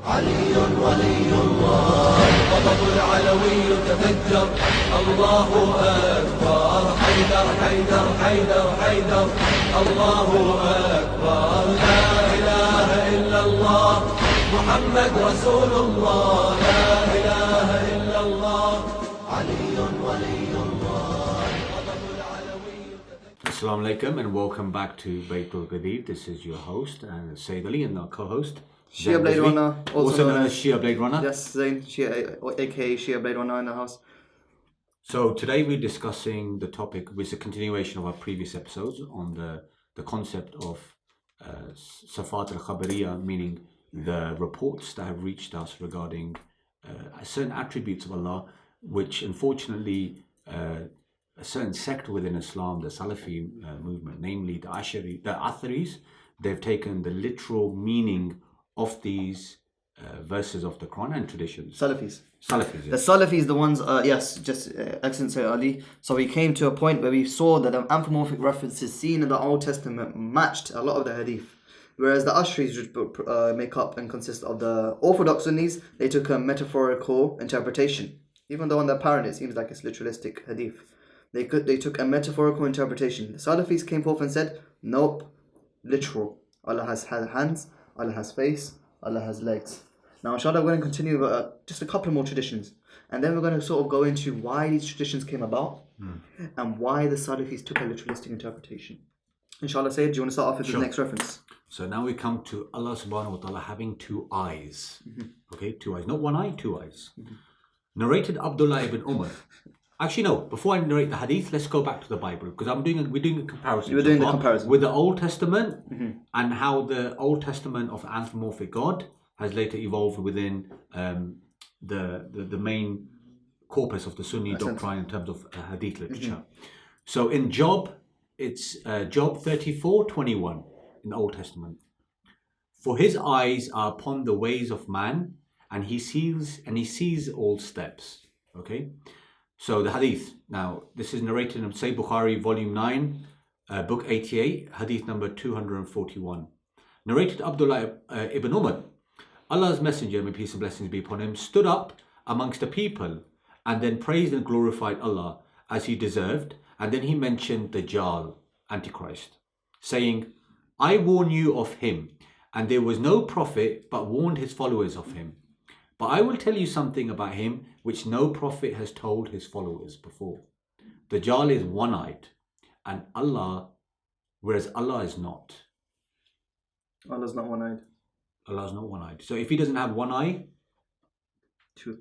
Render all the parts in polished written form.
علي ولي الله غضب العلوي تفجر الله أكبر حيدر حيدر حيدر حيدر الله أكبر لا إله إلا الله محمد رسول الله لا إله إلا الله علي ولي الله غضب العلوي تفجر. Assalamu alaikum and welcome back to Beardless. This is your host and Sayyid Ali and our co-host Shia Blade Runner, also known as Shia Blade Runner. Yes, Zain, Shia, aka Shia Blade Runner in the house. So today we're discussing the topic, which is a continuation of our previous episodes on the concept of Safat al-Khabariya, meaning the reports that have reached us regarding certain attributes of Allah, which unfortunately a certain sect within Islam, the Salafi movement, namely the Atharis, they've taken the literal meaning of these verses of the Quran and traditions. Salafis. Salafis, The yes. Salafis, the ones, excellent Sayyid Ali. So we came to a point where we saw that the anthropomorphic references seen in the Old Testament matched a lot of the hadith. Whereas the Ashris, which make up and consist of the Orthodox Sunnis, they took a metaphorical interpretation. Even though on the apparent it seems like it's literalistic hadith. They took a metaphorical interpretation. The Salafis came forth and said, nope, literal. Allah has hands, Allah has face, Allah has legs. Now inshallah we're going to continue with just a couple more traditions. And then we're going to sort of go into why these traditions came about and why the Salafis took a literalistic interpretation. Inshallah, Sayyid, do you want to start off with the next reference? So now we come to Allah subhanahu wa ta'ala having two eyes. Okay, two eyes. Not one eye, two eyes. Narrated Abdullah ibn Umar. Actually, no. Before I narrate the hadith, let's go back to the Bible because we're doing a comparison. We're doing the comparison with the Old Testament and how the Old Testament of anthropomorphic God has later evolved within the main corpus of the Sunni doctrine in terms of hadith literature. So in Job, it's Job 34:21 in the Old Testament. For his eyes are upon the ways of man, and he sees all steps. Okay. So the hadith, now this is narrated in Sahih Bukhari, volume 9, book 88, hadith number 241. Narrated Abdullah ibn Umar, Allah's messenger, may peace and blessings be upon him, stood up amongst the people and then praised and glorified Allah as he deserved. And then he mentioned the Dajjal, Antichrist, saying, I warn you of him, and there was no prophet but warned his followers of him. But I will tell you something about him which no prophet has told his followers before. The Dajjal is one-eyed, and Allah, whereas Allah is not. Allah's not one-eyed. Allah is not one-eyed. So if he doesn't have one eye, Two.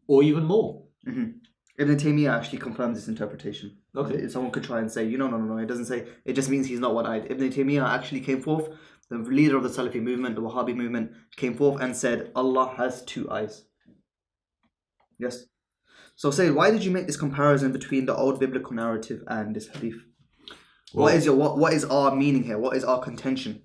or even more. Ibn Taymiyyah actually confirms this interpretation. Okay. Someone could try and say, no, it doesn't say, it just means he's not one-eyed. Ibn Taymiyyah actually came forth, the leader of the Salafi movement, the Wahhabi movement, came forth and said, Allah has two eyes. Yes. So say, why did you make this comparison between the old biblical narrative and this hadith? Well, what is our meaning here? What is our contention?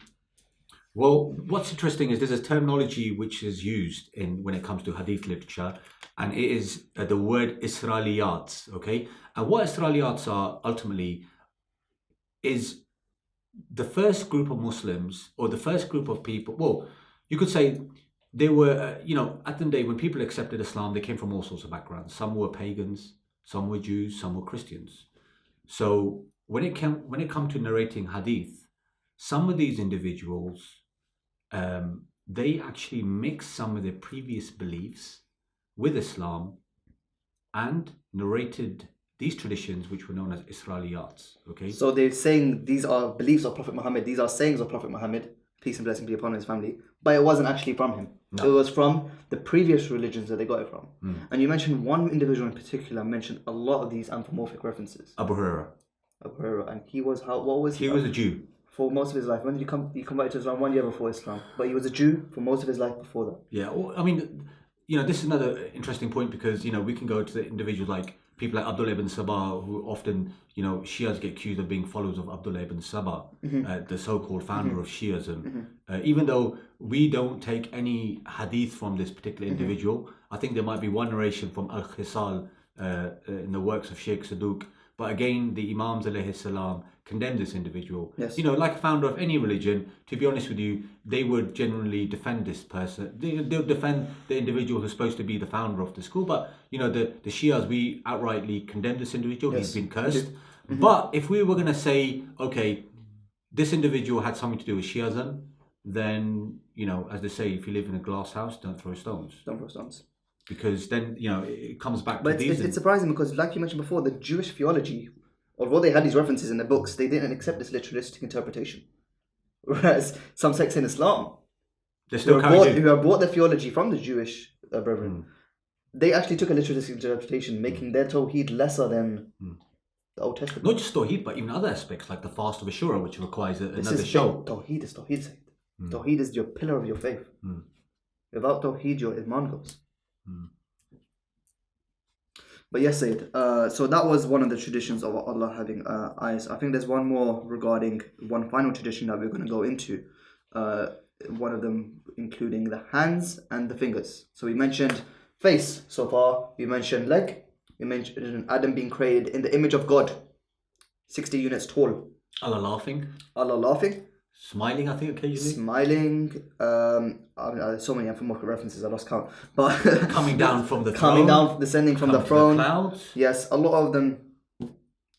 Well, what's interesting is there's a terminology which is used when it comes to hadith literature, and it is the word Israiliyat, okay? And what Israiliyats are ultimately is the first group of Muslims or the first group of people. Well, you could say they were, at the end of the day, when people accepted Islam, they came from all sorts of backgrounds. Some were pagans, some were Jews, some were Christians. So when it come to narrating hadith, some of these individuals, they actually mixed some of their previous beliefs with Islam and narrated these traditions which were known as Israiliyats. Okay. So they're saying these are beliefs of Prophet Muhammad, these are sayings of Prophet Muhammad, peace and blessing be upon his family, but it wasn't actually from him. No. It was from the previous religions that they got it from. And you mentioned one individual in particular mentioned a lot of these anthropomorphic references. Abu Hurairah. And he was what was he? He was a Jew. For most of his life. When did he come? He converted to Islam 1 year before Islam. But he was a Jew for most of his life before that. Yeah, well, I mean, this is another interesting point because, we can go to the individuals like people like Abdullah ibn Sabah, who often, Shias get accused of being followers of Abdullah ibn Sabah, the so-called founder of Shiism. Even though we don't take any hadith from this particular individual, I think there might be one narration from Al-Khisal in the works of Sheikh Saduq, But again, the Imams alayhi salam condemned this individual. Yes. You know, like a founder of any religion, to be honest with you, they would generally defend this person. They'll defend the individual who's supposed to be the founder of the school. But, you know, the Shias, we outrightly condemn this individual. Yes. He's been cursed. But if we were going to say, okay, this individual had something to do with Shiism, then, you know, as they say, if you live in a glass house, don't throw stones. Don't throw stones. Because then, you know, it comes back But to these. it's surprising because, like you mentioned before, the Jewish theology, although they had these references in the books, they didn't accept this literalistic interpretation. Whereas some sects in Islam, They're who still have brought their theology from the Jewish brethren, they actually took a literalistic interpretation, making their Tawheed lesser than the Old Testament. Not just Tawheed, but even other aspects like the fast of Ashura, which requires This another is show. Tawheed is Tawheed, Sayyid. Tawheed is your pillar of your faith. Without Tawheed, your Iman goes. But yes, Sayyid. So that was one of the traditions of Allah having eyes. I think there's one more regarding one final tradition that we're going to go into. One of them including the hands and the fingers. So we mentioned face so far. We mentioned leg. We mentioned Adam being created in the image of God. 60 units tall. Allah laughing. Allah laughing. Smiling, I think, occasionally. Smiling. So many anthropomorphic references, I lost count. But Coming down from the throne. coming down, descending from the coming to throne. clouds. Yes, a lot of them,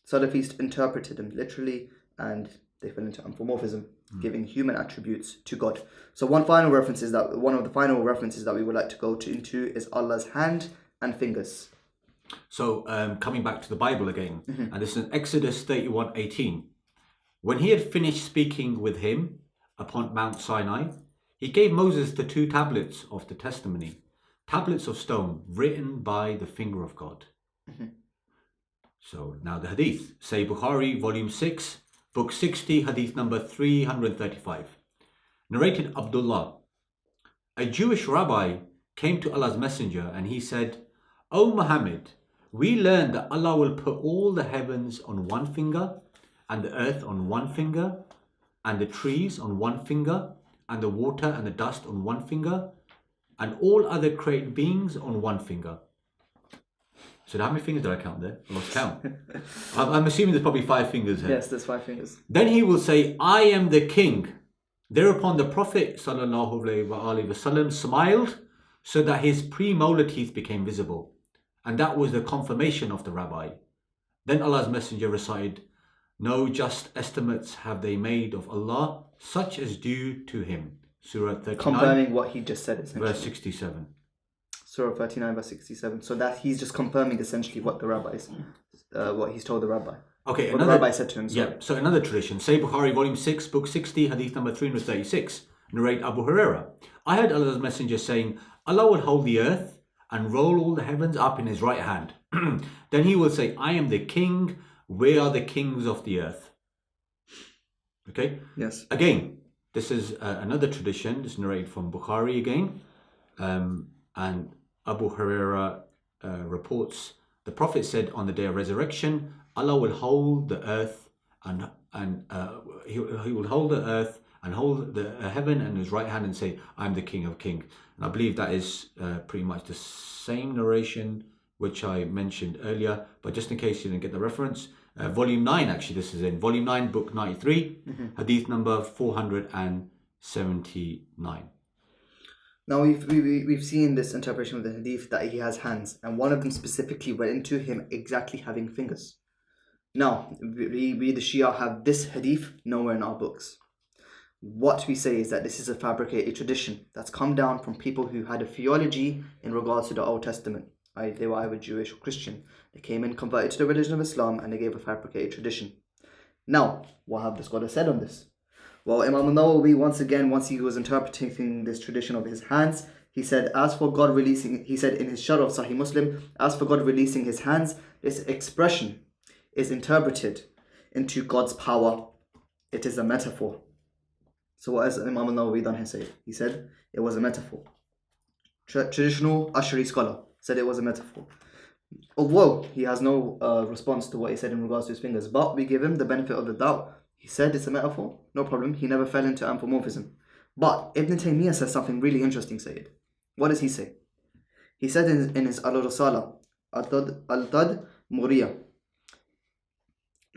Salafis interpreted them literally, and they fell into anthropomorphism, giving human attributes to God. So one of the final references that we would like to go into is Allah's hand and fingers. So coming back to the Bible again, and this is in Exodus 31:18. When he had finished speaking with him upon Mount Sinai, he gave Moses the 2 tablets of the testimony, tablets of stone written by the finger of God. So now the hadith. Say Bukhari, volume 6, book 60, hadith number 335. Narrated Abdullah. A Jewish rabbi came to Allah's messenger and he said, O Muhammad, we learned that Allah will put all the heavens on one finger, and the earth on one finger, and the trees on one finger, and the water and the dust on one finger, and all other created beings on one finger. So how many fingers did I count there? I lost count. I'm assuming there's probably 5 fingers here. Yes, there's 5 fingers. Then he will say, I am the king. Thereupon the Prophet ﷺ smiled so that his premolar teeth became visible. And that was the confirmation of the rabbi. Then Allah's messenger recited, no just estimates have they made of Allah, such as due to him. Surah 39, Confirming what he just said, essentially. verse 67. Surah 39, verse 67. So that he's just confirming essentially what the rabbis, what he's told the rabbi. Okay, What the rabbi said to him. Yeah, so another tradition. Say Bukhari, volume 6, book 60, hadith number 336. Narrate Abu Huraira. I heard Allah's messenger saying, Allah will hold the earth and roll all the heavens up in his right hand. Then he will say, I am the king. Where are the kings of the earth? Okay? Yes. Again, this is another tradition. This is narrated from Bukhari again. And Abu Huraira reports, the Prophet said on the day of resurrection, Allah will hold the earth and he will hold the earth and hold the heaven in his right hand and say, I'm the king of kings. And I believe that is pretty much the same narration which I mentioned earlier, but just in case you didn't get the reference, volume 9, actually this is in volume 9, book 93, hadith number 479. Now we've seen this interpretation of the hadith that he has hands, and one of them specifically went into him exactly having fingers. Now, we the Shia have this hadith nowhere in our books. What we say is that this is a fabricated tradition that's come down from people who had a theology in regards to the Old Testament. They were either Jewish or Christian. They came in, converted to the religion of Islam, and they gave a fabricated tradition. Now, what have the scholars said on this? Well, Imam al-Nawawi, once he was interpreting this tradition of his hands, he said, in his Sharh of Sahih Muslim, as for God releasing his hands, this expression is interpreted into God's power. It is a metaphor. So what has Imam al-Nawawi done here? He said it was a metaphor. Traditional Ash'ari scholar said it was a metaphor. Although he has no response to what he said in regards to his fingers, but we give him the benefit of the doubt. He said it's a metaphor, no problem. He never fell into anthropomorphism. But Ibn Taymiyyah says something really interesting, Sayyid. What does he say? He said in his Al-Risala, Al-Tad Muriya,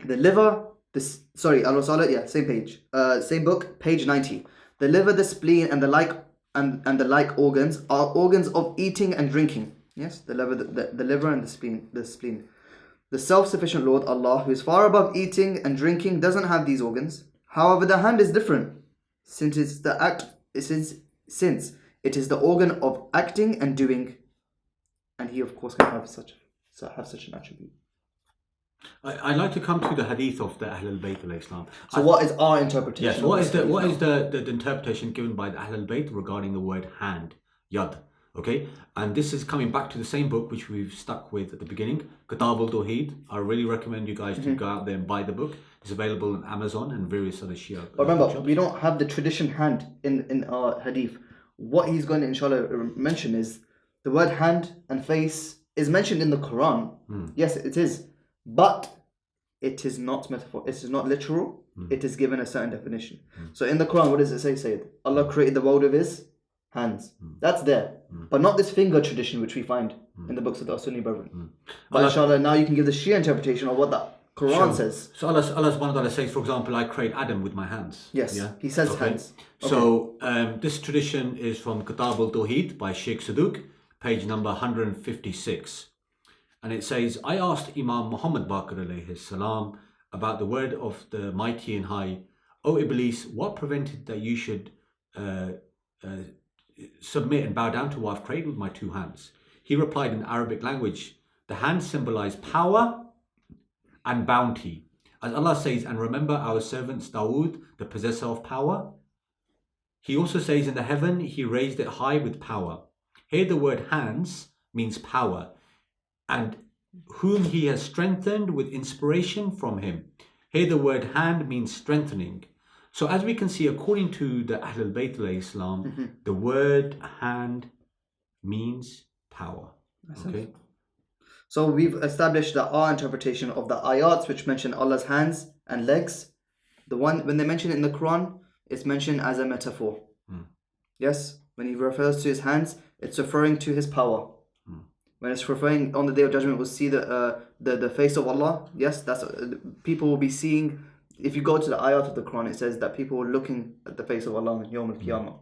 The liver, same page. Same book, page 90. The liver, the spleen, and the like organs are organs of eating and drinking. Yes, the liver and the spleen. The self-sufficient Lord Allah, who is far above eating and drinking, doesn't have these organs. However, the hand is different, since it is the organ of acting and doing, and he of course can have such an attribute. I'd like to come to the hadith of the Ahl al-Bayt al-Islam. So what is our interpretation? Yes, what is the interpretation given by the Ahl al-Bayt regarding the word hand, yad? Okay, and this is coming back to the same book which we've stuck with at the beginning, Kitab al-Tawheed. I really recommend you guys to go out there and buy the book. It's available on Amazon and various other Shia. But remember, we don't have the tradition hand in our hadith. What he's going to inshallah mention is the word hand and face is mentioned in the Quran. Yes, it is, but it is not metaphor. It is not literal. It is given a certain definition. So in the Quran, what does it say, Sayyid? Allah created the world with his hands. That's there. But not this finger tradition which we find in the books of the Sunni brethren. But inshallah, now you can give the Shia interpretation of what the Quran says. So Allah subhanahu wa ta'ala says, for example, I create Adam with my hands. Yes, he says hands. Okay. So this tradition is from Kitab al-Tawheed by Sheikh Saduq, page number 156. And it says, I asked Imam Muhammad Baqir alayhi salam about the word of the mighty and high. O Iblis, what prevented that you should submit and bow down to what I've created with my two hands? He replied in Arabic language, the hands symbolize power and bounty. As Allah says, and remember our servant Dawood, the possessor of power. He also says in the heaven, he raised it high with power. Here the word hands means power, and whom he has strengthened with inspiration from him. Here the word hand means strengthening. So as we can see, according to the Ahl al-Bayt al-Islam, the word hand means power. Okay. So we've established that our interpretation of the ayats which mention Allah's hands and legs, the one when they mention it in the Quran, it's mentioned as a metaphor. Yes, when he refers to his hands, it's referring to his power. When it's referring on the Day of Judgment, we'll see the face of Allah. Yes, that's people will be seeing. If you go to the ayat of the Quran, it says that people are looking at the face of Allah on Yawm al-Qiyamah.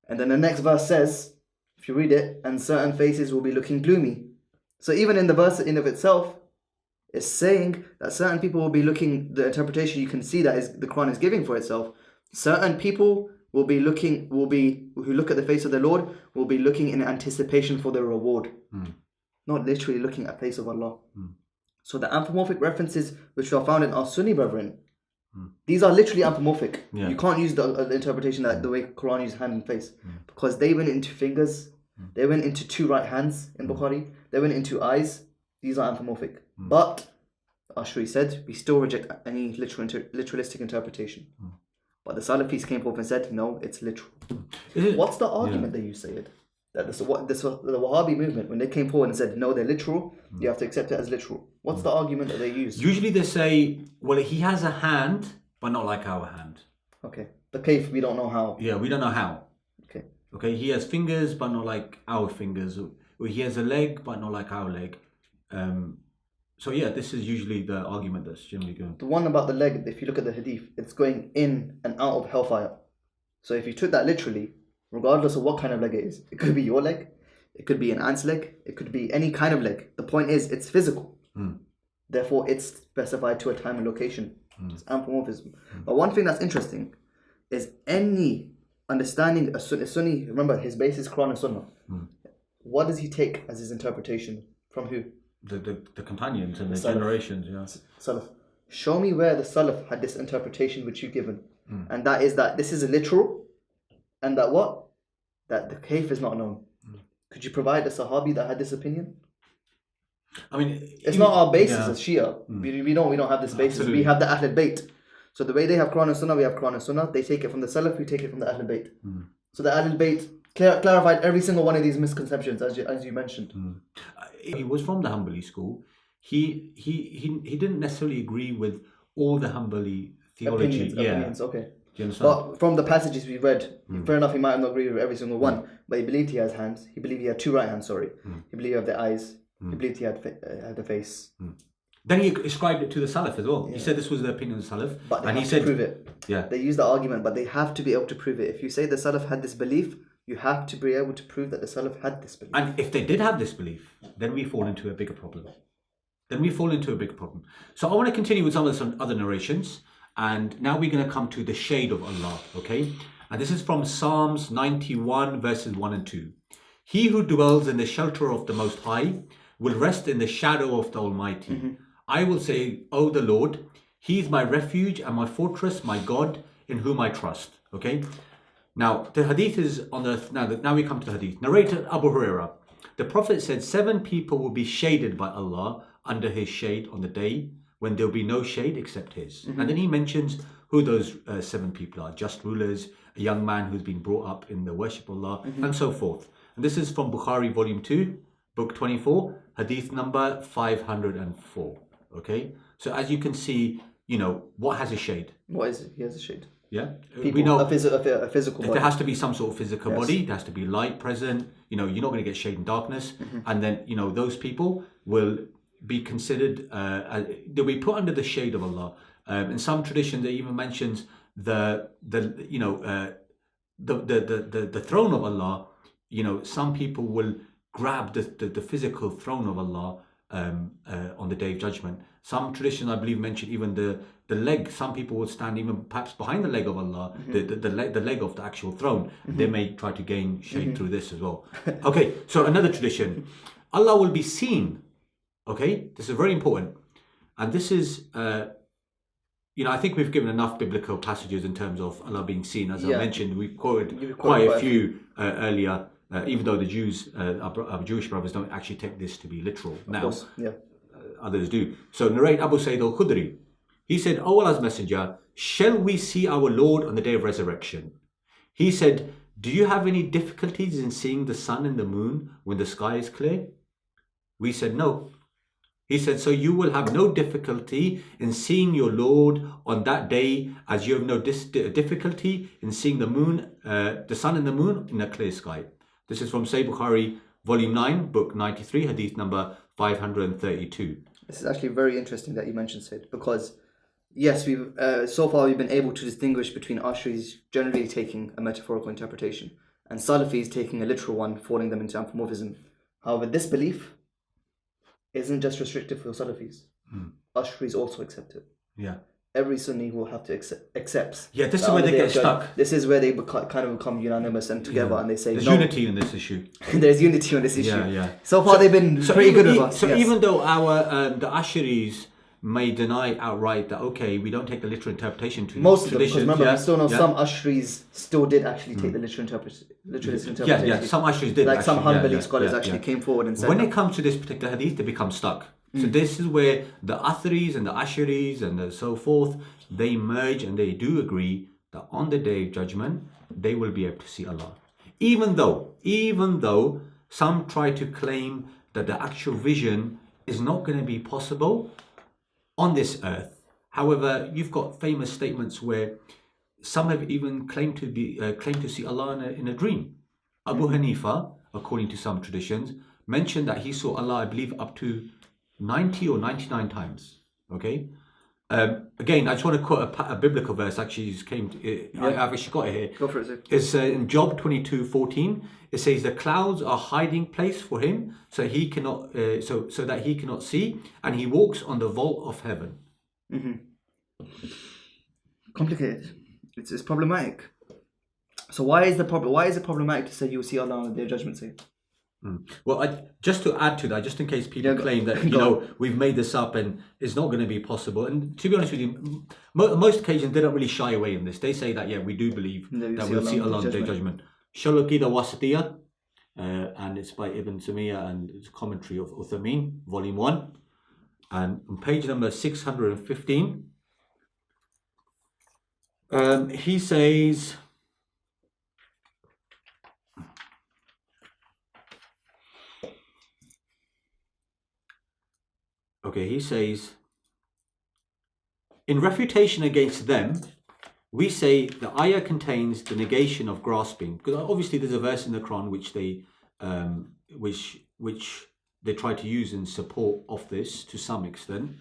And then the next verse says, if you read it, and certain faces will be looking gloomy. So even in the verse in of itself, it's saying that certain people will be looking, the interpretation you can see that is the Quran is giving for itself. Certain people who look at the face of the Lord will be looking in anticipation for their reward. Not literally looking at the face of Allah. So the anthropomorphic references which are found in our Sunni brethren, these are literally anthropomorphic. You can't use the interpretation that the way Quran uses hand and face, because they went into fingers, they went into two right hands in Bukhari, they went into eyes. These are anthropomorphic. But Ashri said we still reject any literalistic interpretation. But the Salafis came forth and said no, it's literal. What's the argument that you said? That the Wahhabi movement, when they came forward and said no, they're literal, you have to accept it as literal. What's the argument that they use? Usually they say, well, he has a hand, but not like our hand. Okay. The kayf, we don't know how. Yeah, we don't know how. Okay. He has fingers, but not like our fingers. Or he has a leg, but not like our leg. So yeah, this is usually the argument that's generally going. The one about the leg, if you look at the hadith, it's going in and out of hellfire. So if you took that literally, regardless of what kind of leg it is, it could be your leg, it could be an ant's leg, it could be any kind of leg. The point is, it's physical. Therefore, it's specified to a time and location. It's anthropomorphism. But one thing that's interesting is any understanding a Sunni, remember his base is Quran and Sunnah. What does he take as his interpretation? From who? The companions and the generations. Salaf. Show me where the Salaf had this interpretation which you've given. And that is that this is a literal, and that what? That the kayf is not known. Could you provide a Sahabi that had this opinion? I mean, it's not our basis as Shia. We don't have this basis. Absolutely. We have the Ahlul Bayt. So the way they have Quran and Sunnah, we have Quran and Sunnah. They take it from the Salaf, we take it from the Ahlul Bayt. So the Ahlul Bayt clarified every single one of these misconceptions as you mentioned. He was from the Hanbali school. He didn't necessarily agree with all the Hanbali theology. Opinions, okay. Do you understand? But from the passages we read, fair enough, he might not agree with every single one, but he believed he has hands. He believed he had two right hands, He believed he had the eyes. He believed he had the face. Then he ascribed it to the Salaf as well. He said this was the opinion of the Salaf. But they and have he to said, prove it. Yeah. They use the argument, but they have to be able to prove it. If you say the Salaf had this belief, you have to be able to prove that the Salaf had this belief. And if they did have this belief, then we fall into a bigger problem. So I want to continue with some other narrations. And now we're going to come to the shade of Allah, okay? And this is from Psalms 91, verses 1 and 2. He who dwells in the shelter of the Most High will rest in the shadow of the Almighty. I will say, O the Lord, He is my refuge and my fortress, my God, in whom I trust. Okay? Now, the hadith is on the... Now we come to the hadith. Narrated Abu Hurairah. The Prophet said, 7 people will be shaded by Allah under His shade on the day when there will be no shade except His. And then He mentions who those 7 people are. Just rulers, a young man who's been brought up in the worship of Allah, and so forth. And this is from Bukhari, volume 2, book 24, hadith number 504. Okay? So as you can see, what has a shade? What is it? He has a shade. Yeah? People, we know a physical body. there has to be some sort of physical Yes. body, there has to be light present, you're not going to get shade in darkness. And then, those people will be considered, they'll be put under the shade of Allah. In some traditions, it even mentions the throne of Allah. Some people will grab the physical throne of Allah on the Day of Judgment. Some traditions, I believe, mention even the leg. Some people will stand even perhaps behind the leg of Allah, the leg of the actual throne. They may try to gain shade through this as well. Okay, so another tradition. Allah will be seen. Okay, this is very important. And this is, I think we've given enough biblical passages in terms of Allah being seen. As I mentioned, we quoted quite a few earlier, even though the Jews, our Jewish brothers, don't actually take this to be literal now. Others do. So narrate Abu Sayyid al-Khudri. He said, O Allah's Messenger, shall we see our Lord on the day of resurrection? He said, do you have any difficulties in seeing the sun and the moon when the sky is clear? We said, no. He said, so you will have no difficulty in seeing your Lord on that day, as you have no difficulty in seeing the sun and the moon in a clear sky. This is from Sahih Bukhari, volume 9, book 93, hadith number 532. This is actually very interesting that you mentioned Sid, because yes, we've so far we've been able to distinguish between Ash'aris generally taking a metaphorical interpretation and Salafis taking a literal one, falling them into anthropomorphism. However, this belief isn't just restricted for Salafis. Ash'aris also accept it. Yeah. Every Sunni will have to accept. Yeah, this is where they get stuck. This is where they kind of become unanimous and together, and they say there's no. unity in this issue. There's unity on this issue. Yeah. So far, they've been pretty good with us. So even though our the Ash'aris may deny outright that we don't take the literal interpretation to most of them, because remember, we still know some Yeah. Ash'aris still did actually take the literal interpretation. Yeah, some Ash'aris did. Like some actually, Hanbali scholars actually came forward and said when that. it comes to this particular hadith, they become stuck. So this is where the Atharis and the Ash'aris and so forth, they merge and they do agree that on the Day of Judgment, they will be able to see Allah. Even though some try to claim that the actual vision is not going to be possible on this earth. However, you've got famous statements where some have even claimed to see Allah in a dream. Abu Hanifa, according to some traditions, mentioned that he saw Allah, I believe, up to 90 or 99 times. Okay. Again, I just want to quote a biblical verse. Actually, I've actually got it here. Go for it, Zip. It's in Job 22:14. It says, "The clouds are hiding place for him, so he cannot, so that he cannot see, and he walks on the vault of heaven." Complicated. It's problematic. So why is it problematic to say you will see Allah on the Day of Judgment? Say. Well, just to add to that, just in case people claim that we've made this up and it's not going to be possible. And to be honest with you, most occasions they don't really shy away in this. They say that we do believe that we'll see Allah on the Day of Judgment. Shalakida Wasatiyah, and it's by Ibn Taymiyyah and it's a commentary of Uthaymeen, volume 1, and on page number 615. He says. He says, in refutation against them, we say the ayah contains the negation of grasping, because obviously there's a verse in the Quran which they try to use in support of this to some extent.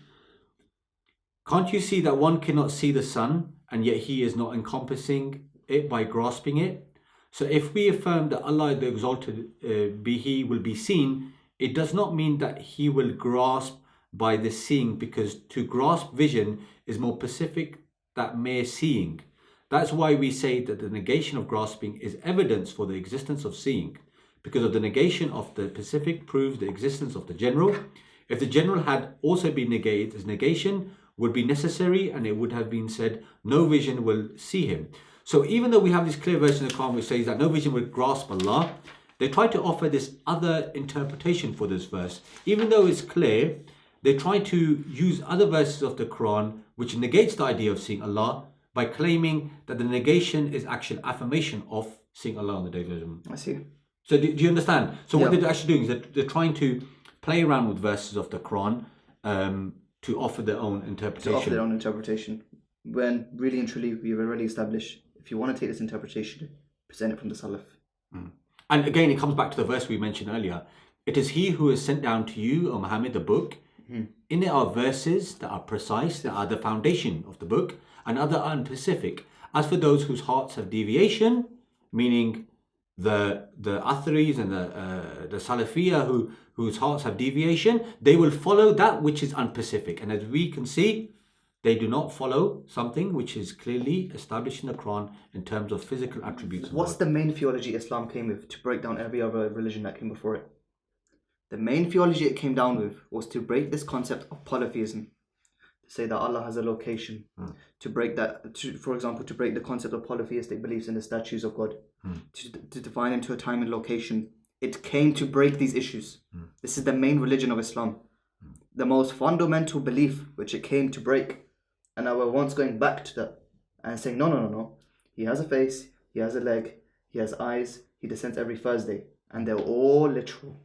Can't you see that one cannot see the sun, and yet he is not encompassing it by grasping it? So if we affirm that Allah the Exalted be He will be seen, it does not mean that He will grasp by the seeing, because to grasp vision is more specific than mere seeing. That's why we say that the negation of grasping is evidence for the existence of seeing, because of the negation of the specific proves the existence of the general. If the general had also been negated, his negation would be necessary, and it would have been said, no vision will see him. So even though we have this clear verse in the Quran which says that no vision will grasp Allah, they try to offer this other interpretation for this verse. Even though it's clear, they try to use other verses of the Quran which negates the idea of seeing Allah by claiming that the negation is actual affirmation of seeing Allah on the Day of Judgment. I see. So do you understand? So what they're actually doing is that they're trying to play around with verses of the Quran to offer their own interpretation. When really and truly we've already established, if you want to take this interpretation, present it from the Salaf. And again, it comes back to the verse we mentioned earlier. It is He who has sent down to you, O Muhammad, the book. In it are verses that are precise, that are the foundation of the book, and other are unspecific. As for those whose hearts have deviation, meaning the Atharis and the Salafiyah whose hearts have deviation, they will follow that which is unspecific. And as we can see, they do not follow something which is clearly established in the Quran in terms of physical attributes. What's the main theology Islam came with to break down every other religion that came before it? The main theology it came down with was to break this concept of polytheism. To say that Allah has a location. To break that, for example, to break the concept of polytheistic beliefs in the statues of God. To define into a time and location. It came to break these issues. This is the main religion of Islam. The most fundamental belief which it came to break. And now we're once going back to that and saying, no. He has a face, he has a leg, he has eyes, he descends every Thursday. And they're all literal,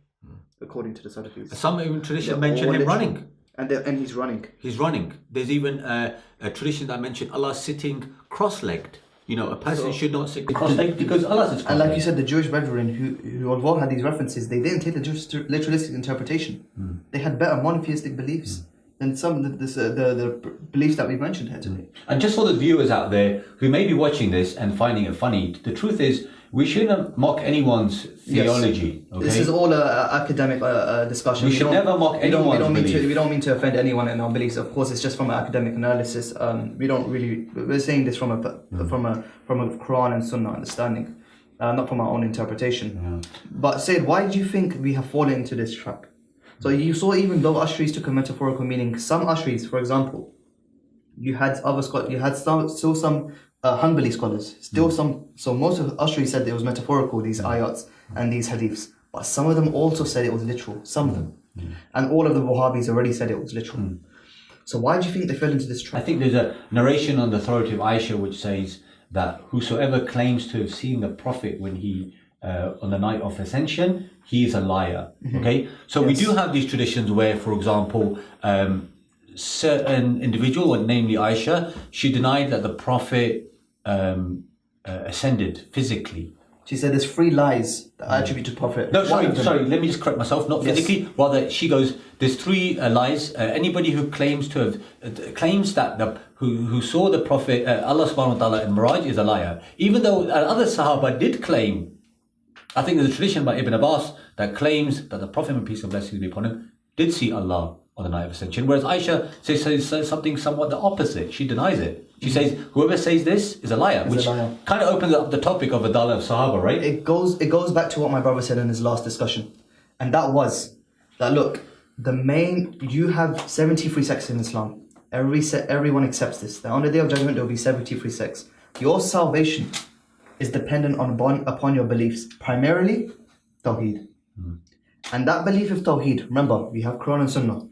according to the Salafis. Some even traditions mention him running. And he's running. He's running. There's even a tradition that mentioned Allah sitting cross-legged. You know, a person should not sit cross-legged because Allah sits cross-legged. And like you said, the Jewish brethren who although had these references, they didn't take the Jewish literalistic interpretation. They had better monotheistic beliefs than some of the beliefs that we've mentioned here today. And just for the viewers out there who may be watching this and finding it funny, the truth is we shouldn't mock anyone's theology. Okay? This is all an academic discussion. We should never mock anyone's belief. We don't mean to offend anyone in our beliefs. Of course, it's just from an academic analysis. We're saying this from a Quran and Sunnah understanding, not from our own interpretation. But Sayyid, why do you think we have fallen into this trap? So you saw, even though Ash'aris took a metaphorical meaning, some Ash'aris, for example, you had other scholars, you had still some Hanbali scholars, so most of Ash'aris said it was metaphorical, these ayats and these hadiths, but some of them also said it was literal, some of them. And all of the Wahhabis already said it was literal. So why do you think they fell into this trap? I think there's a narration on the authority of Aisha which says that whosoever claims to have seen the Prophet when he on the night of ascension, he is a liar. Okay, so we do have these traditions where, for example, certain individual, namely Aisha, she denied that the Prophet ascended physically. She said there's 3 lies that I attribute to Prophet. No, sorry, let me just correct myself, not physically, rather she goes, there's 3 lies. Anybody who claims to have, claims that who saw the Prophet, Allah subhanahu wa ta'ala in Miraj is a liar. Even though other Sahaba did claim, I think there's a tradition by Ibn Abbas that claims that the Prophet, and peace and blessings be upon him, did see Allah on the night of ascension. Whereas Aisha says something somewhat the opposite. She denies it. She says whoever says this is a liar, which kind of opens up the topic of Adala of Sahaba, right? It goes back to what my brother said in his last discussion, and that was that look, you have 73 sects in Islam. Everyone accepts this. That on the Day of Judgment there will be 73 sects. Your salvation is dependent upon your beliefs, primarily Tawheed. And that belief of Tawheed, remember, we have Quran and Sunnah,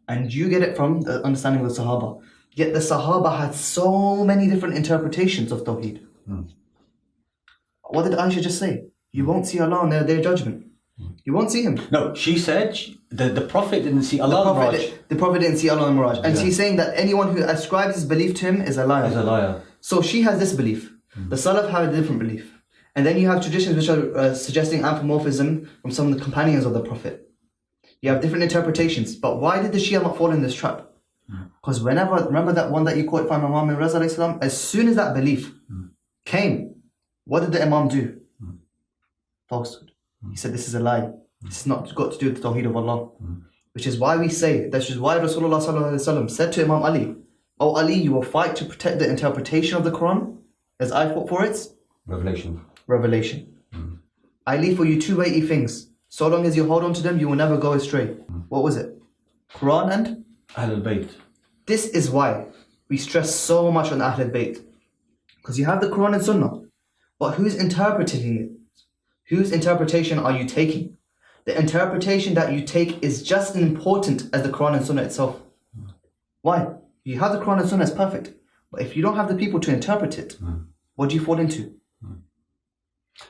and you get it from the understanding of the Sahaba. Yet the Sahaba had so many different interpretations of Tawheed. What did Aisha just say? You won't see Allah on their Day of Judgment. You won't see him. No, she said the Prophet didn't see Allah in Miraj. The Prophet didn't see Allah in Miraj. And she's saying that anyone who ascribes his belief to him is a liar. Is a liar. So she has this belief. The Salaf have a different belief. And then you have traditions which are suggesting anthropomorphism from some of the companions of the Prophet. You have different interpretations. But why did the Shia not fall in this trap? Because remember that one that you quoted from Imam Reza alayhi salam, as soon as that belief came, what did the Imam do? Falsehood. He said, this is a lie. This is not got to do with the Tawheed of Allah. Which is why we say, that is why Rasulullah sallallahu alaihi wasallam said to Imam Ali, "O Ali, you will fight to protect the interpretation of the Quran, as I fought for its revelation. I leave for you two weighty things. So long as you hold on to them, you will never go astray." What was it? Quran and Ahlul Bayt. This is why we stress so much on Ahlul Bayt. Because you have the Quran and Sunnah, but who's interpreting it? Whose interpretation are you taking? The interpretation that you take is just as important as the Quran and Sunnah itself. Why? You have the Quran and Sunnah, it's perfect. But if you don't have the people to interpret it, what do you fall into?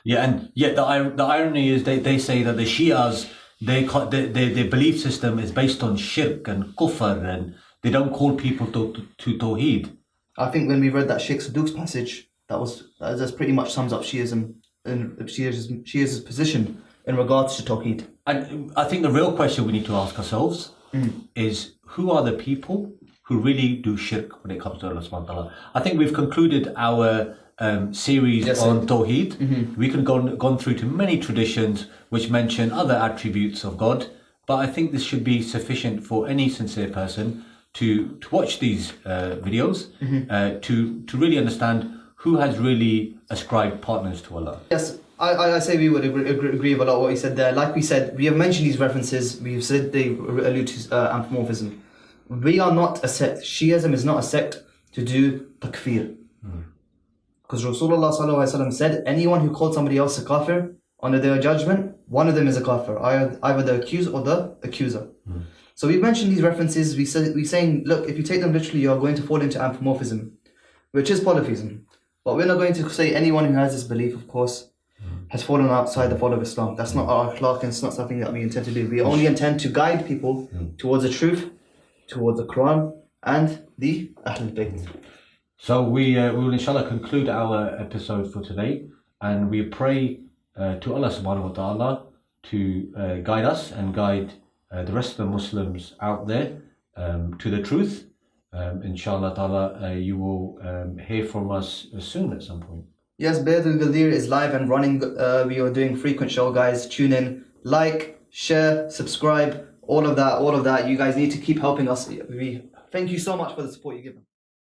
Yeah, and yet the irony is they say that the Shias, their belief system is based on shirk and kufr, and they don't call people to Tawheed. I think when we read that Sheikh Saduq's passage, that pretty much sums up Shiism and Shia's position in regards to Tawheed. And I think the real question we need to ask ourselves is, who are the people who really do shirk when it comes to Allah subhanahu wa ta'ala? I think we've concluded our series on Tawheed. We could have gone through to many traditions which mention other attributes of God, but I think this should be sufficient for any sincere person to watch these videos, to really understand who has really ascribed partners to Allah. Yes, I say we would agree with a lot of what he said there. Like we said, we have mentioned these references. We've said they allude to anthropomorphism. We are not a sect. Shiism is not a sect to do takfir. Because Rasulullah sallallahu alaihi wasallam said, anyone who called somebody else a kafir, on the day of judgment, one of them is a kafir, either the accused or the accuser. So we mentioned these references. We're saying, look, if you take them literally, you are going to fall into anthropomorphism, which is polytheism. But we're not going to say anyone who has this belief, of course, has fallen outside the fold of Islam. That's not our akhlaq, and it's not something that we intend to do. We only intend to guide people towards the truth, towards the Quran and the Ahlul Bayt. So we will inshallah conclude our episode for today, and we pray to Allah subhanahu wa ta'ala to guide us and guide the rest of the Muslims out there to the truth. Inshallah ta'ala, you will hear from us soon at some point. Yes, Beardless is live and running. We are doing frequent show, guys. Tune in, like, share, subscribe, all of that. You guys need to keep helping us. We thank you so much for the support you give them.